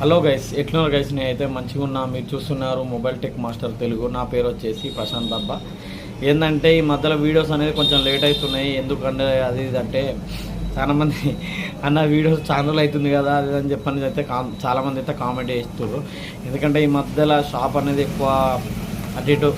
Hello guys, ఎట్లున్నారు guys? నేనైతే మంచిగా ఉన్నా. మీరు చూస్తున్నారు మొబైల్ టెక్ మాస్టర్ తెలుగు. నా పేరు వచ్చేసి ప్రశాంత్ అబ్బా. ఏంటంటే ఈ మధ్యలో వీడియోస్ అనేది కొంచెం లేట్ అవుతున్నాయి. ఎందుకంటే అది ఇదంటే చాలామంది అన్న వీడియోస్ ఛానల్ అవుతుంది కదా అది అని చెప్పని అయితే చాలామంది అయితే కామెంట్ చేస్తున్నారు. ఎందుకంటే ఈ మధ్యలో షాప్ అనేది ఎక్కువ అటు ఇటు,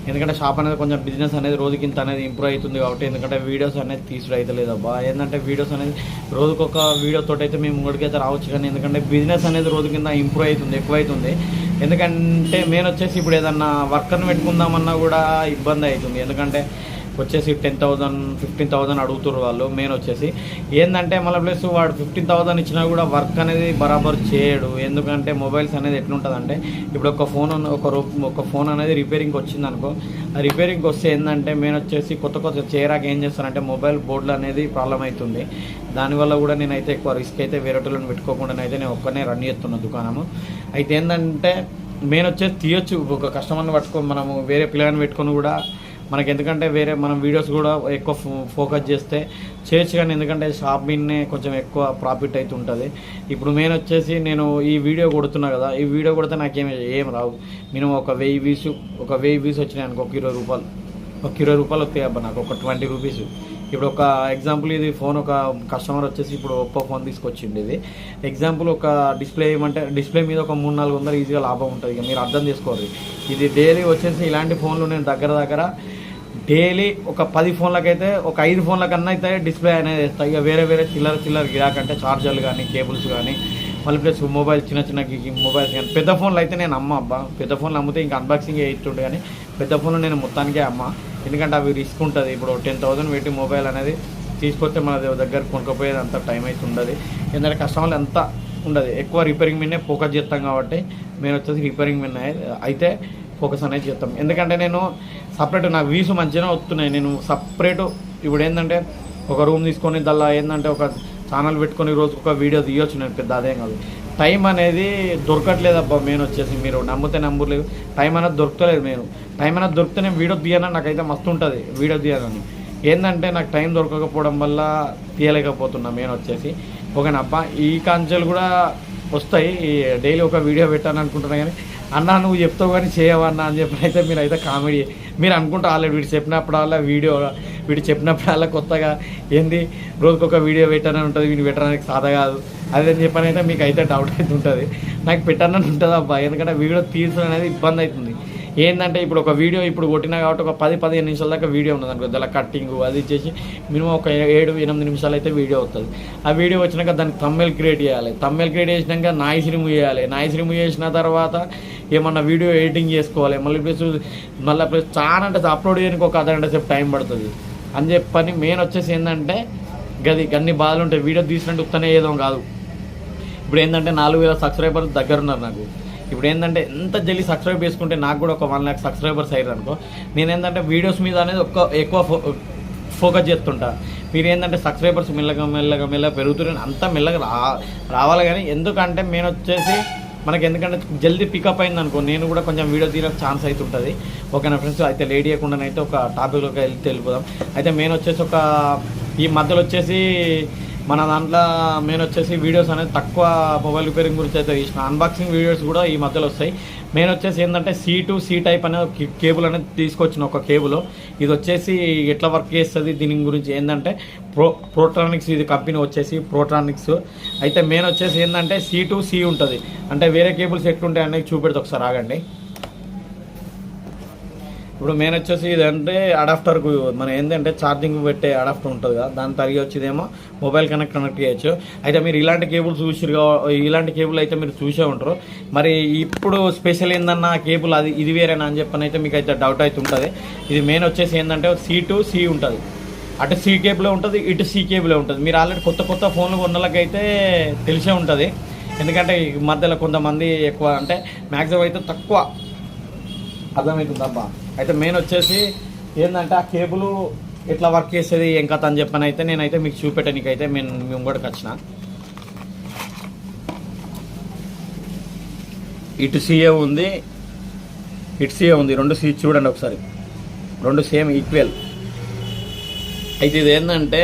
ఎందుకంటే షాప్ అనేది కొంచెం బిజినెస్ అనేది రోజుకింత అనేది ఇంప్రూవ్ అవుతుంది కాబట్టి, ఎందుకంటే వీడియోస్ అనేది తీసుడు అయితే లేదబ్బా. ఏంటంటే వీడియోస్ అనేది రోజుకొక వీడియోతో అయితే మేము ముందుకైతే రావచ్చు, కానీ ఎందుకంటే బిజినెస్ అనేది రోజు కింద ఇంప్రూవ్ అవుతుంది, ఎక్కువ అవుతుంది. ఎందుకంటే నేను వచ్చేసి ఇప్పుడు ఏదన్నా వర్కర్ని పెట్టుకుందామన్నా కూడా ఇబ్బంది అవుతుంది. ఎందుకంటే వచ్చేసి 10,000 15,000 అడుగుతున్నారు వాళ్ళు. మెయిన్ వచ్చేసి ఏంటంటే మళ్ళీ ప్లస్ వాడు 15,000 ఇచ్చినా కూడా వర్క్ అనేది బరాబర్ చేయడు. ఎందుకంటే మొబైల్స్ అనేది ఎట్లుంటుందంటే ఇప్పుడు ఒక ఫోన్ అనేది రిపేరింగ్కి వచ్చింది అనుకో, ఆ రిపేరింగ్కి వస్తే ఏంటంటే మెయిన్ వచ్చేసి కొత్త చేయరాక ఏం చేస్తానంటే మొబైల్ బోర్డులు అనేది ప్రాబ్లం అవుతుంది. దానివల్ల కూడా నేనైతే ఎక్కువ రిస్క్ అయితే వేరే వాళ్ళని పెట్టుకోకుండానైతే నేను ఒక్కనే రన్ చేస్తున్నా దుకాణము. అయితే ఏంటంటే మెయిన్ వచ్చేసి తీయొచ్చు, ఒక కస్టమర్ని పట్టుకొని మనము వేరే పిల్లగాని పెట్టుకొని కూడా మనకి, ఎందుకంటే వేరే మనం వీడియోస్ కూడా ఎక్కువ ఫోకస్ చేస్తే చేయొచ్చు, కానీ ఎందుకంటే షాప్ మీదనే కొంచెం ఎక్కువ ప్రాఫిట్ అయితే ఉంటుంది. ఇప్పుడు మెయిన్ వచ్చేసి నేను ఈ వీడియో కొడుతున్నా కదా, ఈ వీడియో కొడితే నాకేం రావు. మినిమం ఒక 1000 వ్యూస్ వచ్చినాయి అనుకో, ఒక 20 రూపాయలు వస్తాయి అబ్బా నాకు, ఒక 20 రూపీస్. ఇప్పుడు ఒక ఎగ్జాంపుల్, ఇది ఫోన్ ఒక కస్టమర్ వచ్చేసి ఇప్పుడు ఒప్పో ఫోన్ తీసుకొచ్చింది. ఇది ఎగ్జాంపుల్ ఒక డిస్ప్లే ఏమంటే డిస్ప్లే మీద ఒక 300-400 ఈజీగా లాభం ఉంటుంది. ఇక మీరు అర్థం చేసుకోవాలి. ఇది డైలీ వచ్చేసి ఇలాంటి ఫోన్లు నేను దగ్గర డైలీ ఒక 10 ఫోన్లకైతే ఒక 5 ఫోన్ల కన్నా అయితే డిస్ప్లే అనేది వేస్తాయి. ఇక వేరే చిల్లర గిరాకంటే చార్జర్లు కానీ కేబుల్స్ కానీ మళ్ళీ ప్లస్ మొబైల్ చిన్న మొబైల్స్ కానీ. పెద్ద ఫోన్లు అయితే నేను అబ్బా, పెద్ద ఫోన్లు అమ్మితే ఇంకా అన్బాక్సింగ్ చేస్తుండే, కానీ పెద్ద ఫోన్లు నేను మొత్తానికే ఎందుకంటే అవి రిస్క్ ఉంటుంది. ఇప్పుడు 10,000 పెట్టి మొబైల్ అనేది తీసుకొస్తే మన దగ్గర కొనుక్కపోయేది అంత టైం అయితే ఉండదు. ఎందుకంటే కస్టమర్లు ఎంత ఉండదు, ఎక్కువ రిపేరింగ్ మీదనే ఫోకస్ చేస్తాం కాబట్టి మేము వచ్చేసి రిపేరింగ్ మీద అయితే ఫోకస్ అనేది చేస్తాం. ఎందుకంటే నేను సపరేట్ నాకు వ్యూస్ మంచిగానే వస్తున్నాయి. నేను సపరేటు ఇప్పుడు ఏంటంటే ఒక రూమ్ తీసుకొని దానిలో ఏంటంటే ఒక ఛానల్ పెట్టుకొని రోజు ఒక వీడియో తీయొచ్చు. నేను పెద్ద అదేం కాదు. టైం అనేది దొరకట్లేదు అబ్బా. మెయిన్ వచ్చేసి మీరు నమ్మితే నమ్మలేదు, టైం అనేది దొరకలేదు. టైం అనేది దొరికితే నేను వీడియో తీయాలని నాకైతే మస్తు ఉంటుంది, వీడియో తీయాలని. ఏంటంటే నాకు టైం దొరకకపోవడం వల్ల తీయలేకపోతున్నా. మెయిన్ వచ్చేసి ఓకేనబ్బా. ఈ కాంచెలు కూడా వస్తాయి, డైలీ ఒక వీడియో పెట్టాను అనుకుంటున్నా, కానీ అన్న నువ్వు చెప్తావు కానీ చేయవన్నా అని చెప్పి అయితే మీరైతే కామెడీ మీరు అనుకుంటా ఆల్రెడీ వీడు చెప్పినప్పుడల్లా కొత్తగా ఏంది రోజుకొక వీడియో పెట్టానని ఉంటుంది, వీడిని పెట్టడానికి సాదా కాదు అదని చెప్పని అయితే మీకు అయితే డౌట్ అయితే ఉంటుంది. నాకు పెట్టానని ఉంటుంది అబ్బా. ఎందుకంటే వీడియో తీర్చడం అనేది ఇబ్బంది అవుతుంది. ఏంటంటే ఇప్పుడు ఒక వీడియో ఇప్పుడు కొట్టినా కాబట్టి ఒక 10-15 నిమిషాల దాకా వీడియో ఉన్నది అనుకో, దాని కట్టింగ్ అది ఇచ్చేసి మినిమం ఒక 7-8 నిమిషాలు అయితే వీడియో వస్తుంది. ఆ వీడియో వచ్చినాక దానికి థంబ్నెయిల్ క్రియేట్ చేయాలి. థంబ్నెయిల్ క్రియేట్ చేసినాక నాయిస్ రిమూవ్ చేయాలి. నాయిస్ రిమూవ్ చేసిన తర్వాత ఏమన్నా వీడియో ఎడిటింగ్ చేసుకోవాలి. మళ్ళీ ప్లస్ చాలా అంటే అప్లోడ్ చేయడానికి ఒక అర్ధగంట సేపు టైం పడుతుంది అని చెప్పని. మెయిన్ వచ్చేసి ఏంటంటే అన్ని బాధలు ఉంటాయి. వీడియో తీసినట్టు ఉత్తనే ఏదో కాదు. ఇప్పుడు ఏంటంటే 4,000 సబ్స్క్రైబర్స్ దగ్గర ఉన్నారు నాకు. ఇప్పుడు ఏంటంటే ఎంత జల్దీ సబ్స్క్రైబ్ చేసుకుంటే నాకు కూడా ఒక 1 lakh సబ్స్క్రైబర్స్ అయ్యారు అనుకో, నేను ఏంటంటే వీడియోస్ మీద అనేది ఎక్కువ ఫోకస్ చేస్తుంటా. మీరు ఏంటంటే సబ్స్క్రైబర్స్ మెల్లగా పెరుగుతున్నాయి, అంత మెల్లగా రావాలి. కానీ ఎందుకంటే నేను వచ్చేసి మనకి ఎందుకంటే జల్దీ పికప్ అయింది అనుకో, నేను కూడా కొంచెం వీడియో తీయడానికి ఛాన్స్ అయితే ఉంటుంది. ఓకేనా ఫ్రెండ్స్, అయితే లేట్ చేయకుండానైతే ఒక టాపిక్లోకి వెళ్ళిపోదాం. అయితే మెయిన్ వచ్చేసి ఈ మధ్యలో వచ్చేసి మన దాంట్లో మెయిన్ వచ్చేసి వీడియోస్ అనేది తక్కువ మొబైల్ రిపేరింగ్ గురించి అయితే తీసిన అన్బాక్సింగ్ వీడియోస్ కూడా ఈ మధ్యలో వస్తాయి. మెయిన్ వచ్చేసి ఏంటంటే C టైప్ అనేది కేబుల్ అనేది తీసుకొచ్చిన ఒక కేబుల్. ఇది వచ్చేసి ఎట్లా వర్క్ చేస్తుంది దీని గురించి ఏంటంటే ప్రోట్రానిక్స్, ఇది కంపెనీ వచ్చేసి ప్రోట్రానిక్స్. అయితే మెయిన్ వచ్చేసి ఏంటంటే C ఉంటుంది. అంటే వేరే కేబుల్స్ ఎట్లుంటాయి అనేది చూపెడితే ఒకసారి ఆగండి. ఇప్పుడు మెయిన్ వచ్చేసి ఇదంటే అడాప్టర్కు మనం ఏంటంటే ఛార్జింగ్ పెట్టే అడాప్టర్ ఉంటుంది కదా, దాని తరిగి వచ్చేదేమో మొబైల్ కనెక్ట్ చేయొచ్చు. అయితే మీరు ఇలాంటి కేబుల్స్ ఇలాంటి కేబుల్ అయితే మీరు చూసే ఉంటారు. మరి ఇప్పుడు స్పెషల్ ఏందన్న కేబుల్ ఇది వేరేనా అని చెప్పని అయితే మీకు అయితే డౌట్ అయితే ఉంటుంది. ఇది మెయిన్ వచ్చేసి ఏంటంటే C ఉంటుంది, అటు C కేబులే ఉంటుంది, ఇటు C కేబులే ఉంటుంది. మీరు ఆల్రెడీ కొత్త ఫోన్లు కొన్నలకైతే తెలిసే ఉంటుంది. ఎందుకంటే ఈ మధ్యలో కొంతమంది ఎక్కువ అంటే మ్యాక్సిమం అయితే తక్కువ అర్థమవుతుంది అబ్బా. అయితే మెయిన్ వచ్చేసి ఏంటంటే ఆ కేబుల్ ఎట్లా వర్క్ చేసేది ఏం కథ అని చెప్పని అయితే నేనైతే మీకు చూపెట్టడానికైతే మేము కూడా వచ్చిన. ఇటు CA ఉంది, ఇటు CA ఉంది, 2 C చూడండి ఒకసారి, 2 సేమ్ ఈక్వల్. అయితే ఇది ఏంటంటే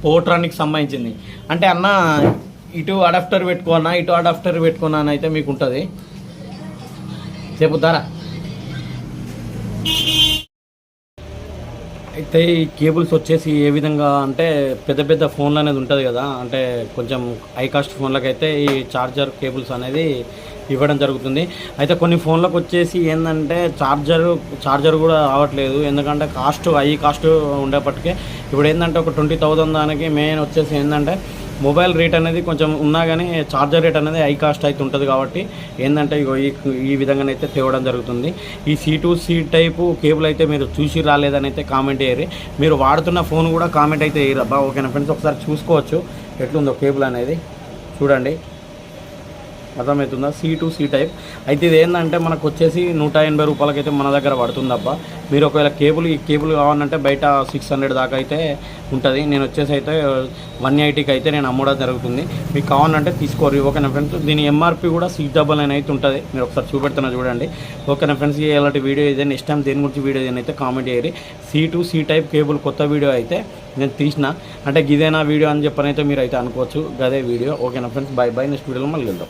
పోర్ట్రానిక్ సంబంధించింది. అంటే అన్న ఇటు అడాప్టర్ పెట్టుకున్నా ఇటు అడాప్టర్ పెట్టుకున్నా అని అయితే మీకు ఉంటుంది. చెప్పుతారా అయితే ఈ కేబుల్స్ వచ్చేసి ఏ విధంగా అంటే పెద్ద పెద్ద ఫోన్లు అనేది ఉంటుంది కదా, అంటే కొంచెం హై కాస్ట్ ఫోన్లకైతే ఈ చార్జర్ కేబుల్స్ అనేది ఇవ్వడం జరుగుతుంది. అయితే కొన్ని ఫోన్లకు వచ్చేసి ఏంటంటే చార్జర్ కూడా రావట్లేదు, ఎందుకంటే హై కాస్ట్ ఉండేపటికే. ఇప్పుడు ఏంటంటే ఒక 20,000 దానికి మెయిన్ వచ్చేసి ఏంటంటే మొబైల్ రేట్ అనేది కొంచెం ఉన్నా కానీ చార్జర్ రేట్ అనేది హై కాస్ట్ అయితే ఉంటుంది. కాబట్టి ఏంటంటే ఈ విధంగానైతే తేవడం జరుగుతుంది. ఈ C2C టైపు కేబుల్ అయితే మీరు చూసి రాలేదని అయితే కామెంట్ చేయరు. మీరు వాడుతున్న ఫోన్ కూడా కామెంట్ అయితే వేయరబ్బా. ఓకేనా ఫ్రెండ్స్, ఒకసారి చూసుకోవచ్చు ఎట్లుందో కేబుల్ అనేది చూడండి, అర్థమవుతుందా? C2C టైప్ అయితే ఇది ఏంటంటే మనకు వచ్చేసి 180 రూపాయలకైతే మన దగ్గర పడుతుందబ్బా. మీరు ఒకవేళ ఈ కేబుల్ కావాలంటే బయట 600 దాకా అయితే ఉంటుంది. నేను వచ్చేసి అయితే 180కి అయితే నేను అమ్మడం జరుగుతుంది. మీకు కావాలంటే తీసుకోరు. ఓకేనా ఫ్రెండ్స్, దీని MRP కూడా 699 అయితే ఉంటుంది. మీరు ఒకసారి చూపెడుతున్నా చూడండి. ఓకేనా ఫ్రెండ్స్, ఇలాంటి వీడియో ఏదైనా నెక్స్ట్ టైం దేని గురించి వీడియో ఏదైనా అయితే కామెంట్ చేయరు. C2C టైప్ కేబుల్ కొత్త వీడియో అయితే నేను తీసిన, అంటే ఇదేనా వీడియో అని చెప్పనైతే మీరు అయితే అనుకోవచ్చు. గదే వీడియో. ఓకేనా ఫ్రెండ్స్, బై నెక్స్ట్ వీడియోలో మళ్ళీ వెళ్దాం.